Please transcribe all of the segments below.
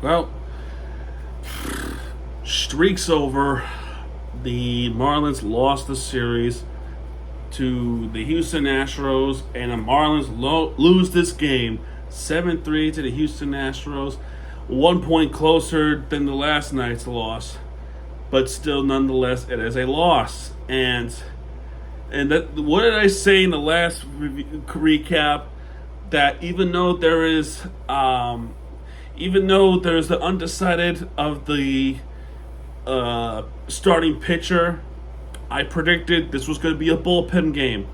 Well, streak's over. The Marlins lost the series to the Houston Astros, and the Marlins lose this game 7-3 to the Houston Astros. 1 point closer than the last night's loss, but still, nonetheless, it is a loss. And that, what did I say in the last recap? That even though there's the undecided of the starting pitcher, I predicted this was going to be a bullpen game.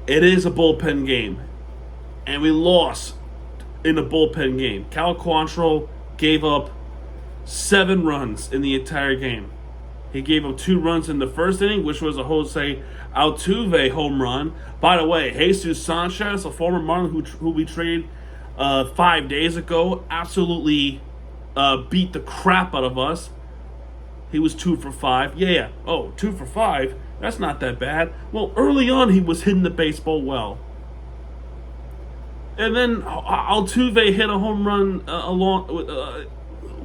It is a bullpen game, and we lost in a bullpen game. Cal Quantrill gave up 7 runs in the entire game. He gave up 2 runs in the first inning, which was a Jose Altuve home run. By the way, Jesus Sanchez, a former Marlin who we traded 5 days ago, absolutely beat the crap out of us. He was 2 for 5. Yeah. Oh, 2 for 5? That's not that bad. Well, early on, he was hitting the baseball well. And then Altuve hit a home run along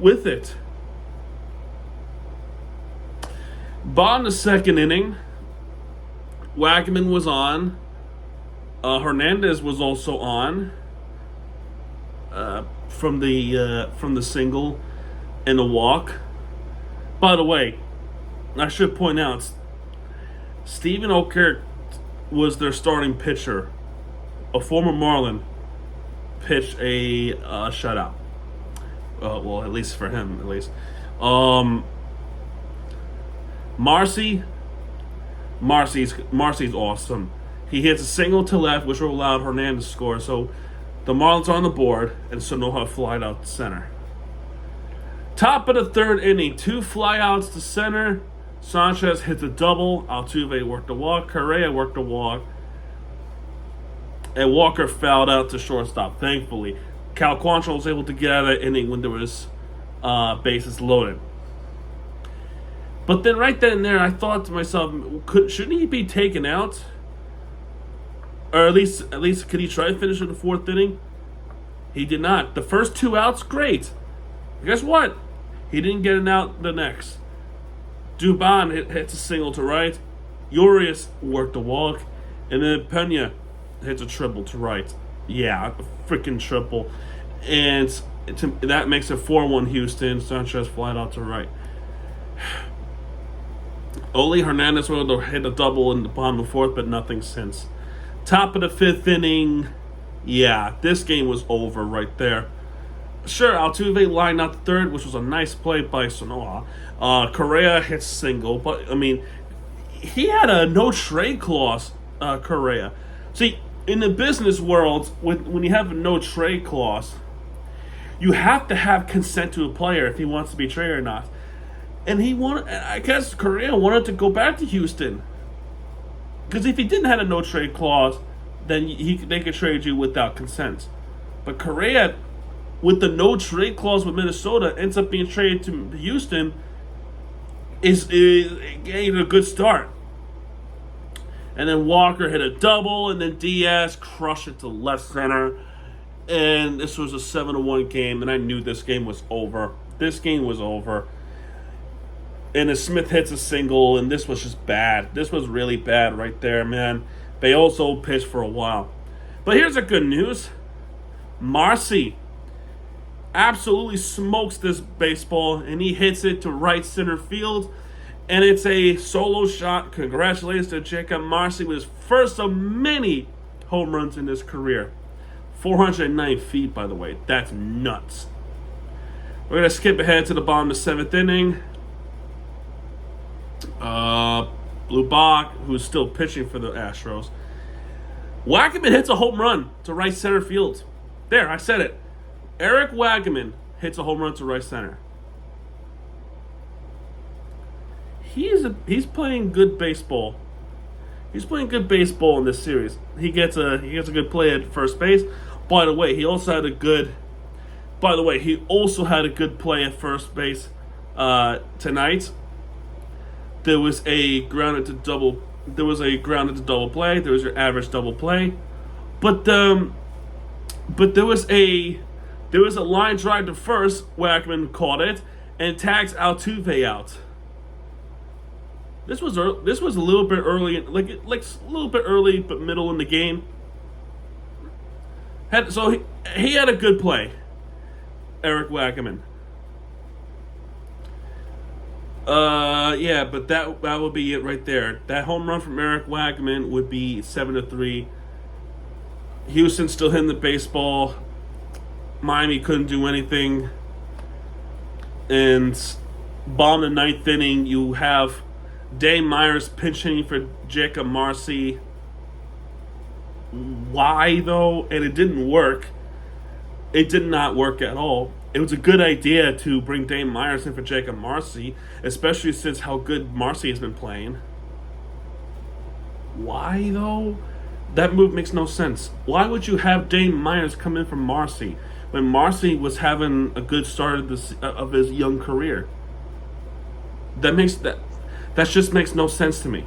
with it. Bottom of the second inning, Wagman was on. Hernandez was also on from the single and the walk. By the way, I should point out, Stephen Okert was their starting pitcher. A former Marlin pitched a shutout. Well, at least for him, at least. Marcy's awesome. He hits a single to left, which will allow Hernandez to score. So the Marlins are on the board, and Sanoha flied out to center. Top of the third inning, 2 flyouts to center. Sanchez hits a double. Altuve worked a walk. Correa worked a walk. And Walker fouled out to shortstop, thankfully. Cal Quantrill was able to get out of that inning when there was bases loaded. But then right then and there, I thought to myself, shouldn't he be taken out? Or at least could he try to finish in the 4th inning? He did not. The first 2 outs, great. Guess what? He didn't get an out the next. Dubon hits a single to right. Urias worked a walk. And then Pena hits a triple to right. Yeah, a freaking triple. And that makes it 4-1 Houston. Sanchez flied out to right. Oli Hernandez wanted to hit a double in the bottom of the 4th, but nothing since. Top of the 5th inning. Yeah, this game was over right there. Sure, Altuve lined out the 3rd, which was a nice play by Sanoa. Correa hits single, but, I mean, he had a no-trade clause, Correa. See, in the business world, when you have a no-trade clause, you have to have consent to a player if he wants to be traded or not. And I guess Correa wanted to go back to Houston. Because if he didn't have a no-trade clause, then they could trade you without consent. But Correa, with the no-trade clause with Minnesota, ends up being traded to Houston, is getting a good start. And then Walker hit a double, and then Diaz crushed it to left center. And this was a 7-1 game, and I knew this game was over. This game was over. And then Smith hits a single, and this was just bad. This was really bad right there, man. They also pitched for a while. But here's the good news. Marcy absolutely smokes this baseball, and he hits it to right center field. And it's a solo shot. Congratulations to Jacob Marcy with his first of many home runs in his career. 409 feet, by the way. That's nuts. We're going to skip ahead to the bottom of the 7th inning. Blue Bach, who's still pitching for the Astros. Wagaman hits a home run to right center field. There, I said it. Eric Wagaman hits a home run to right center. He's playing good baseball. He's playing good baseball in this series. He gets a good play at first base. By the way, he also had a good play at first base tonight. There was a grounded to double play. There was your average double play, but there was a There was a line drive to first. Wackman caught it and tags Altuve out. This was a little bit early, like a little bit early, but middle in the game. He had a good play, Eric Wackerman. Yeah, but that would be it right there. That home run from Eric Wackerman would be 7-3. Houston still hitting the baseball. Miami couldn't do anything. And bottom of the ninth inning, you have Dave Myers pinch hitting for Jacob Marcy. Why, though? And it didn't work. It did not work at all. It was a good idea to bring Dave Myers in for Jacob Marcy, especially since how good Marcy has been playing. Why, though? That move makes no sense. Why would you have Dave Myers come in for Marcy when Marcy was having a good start of his young career? That just makes no sense to me.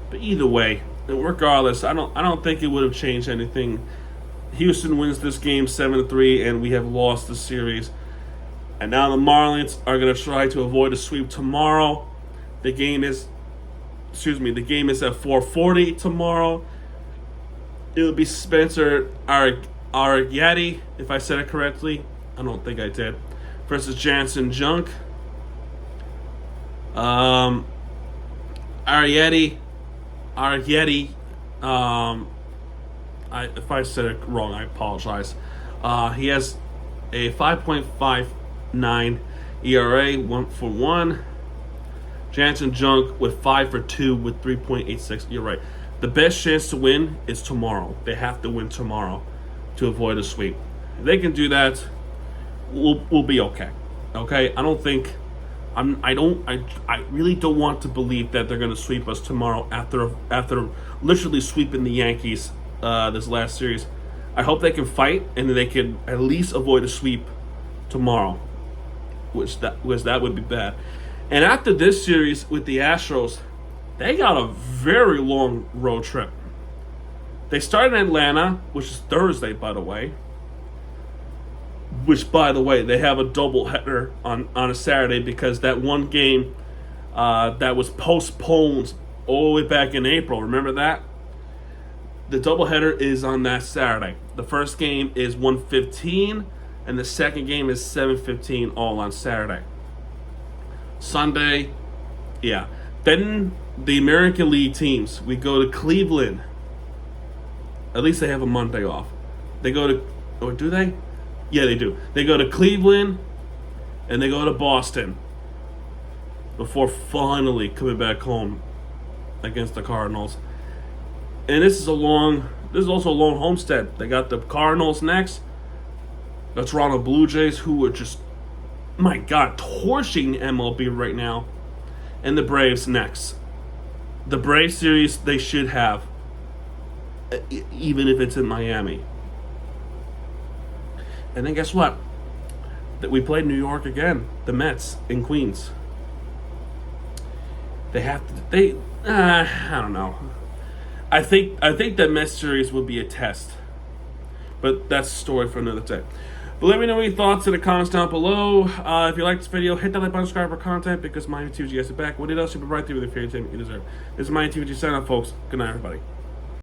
But either way, regardless, I don't think it would have changed anything. Houston wins this game 7-3, and we have lost the series. And now the Marlins are going to try to avoid a sweep tomorrow. The game is at 4:40 tomorrow. It'll be Spencer Arrighetti, if I said it correctly. I don't think I did. Versus Jansen Junk. Arrighetti. If I said it wrong, I apologize. He has a 5.59 ERA, 1-for-1. Jansen Junk with 5-for-2 with 3.86. You're right. The best chance to win is tomorrow. They have to win tomorrow to avoid a sweep. If they can do that, we'll be okay. Okay? I really don't want to believe that they're going to sweep us tomorrow after literally sweeping the Yankees this last series. I hope they can fight and they can at least avoid a sweep tomorrow, which would be bad. And after this series with the Astros, they got a very long road trip. They start in Atlanta, which is Thursday, by the way. Which, by the way, they have a doubleheader on a Saturday because that one game that was postponed all the way back in April. Remember that? The doubleheader is on that Saturday. The first game is 1:15, and the second game is 7:15, all on Saturday. Sunday, yeah. Then the American League teams, we go to Cleveland. At least they have a Monday off. They go to, or do they? Yeah, they do. They go to Cleveland, and they go to Boston before finally coming back home against the Cardinals. And this is also a long homestand. They got the Cardinals next, the Toronto Blue Jays, who are just, my God, torching MLB right now, and the Braves next. The Braves series they should have, even if it's in Miami. And then guess what? That we played New York again, the Mets in Queens. I don't know. I think that Mets series will be a test, but that's a story for another day. But let me know your thoughts in the comments down below. If you like this video, hit that like button, subscribe for content, because Miami TVG has it back. What else? You'll be right there with the entertainment you deserve. This is Miami TVG sign off, folks. Good night, everybody.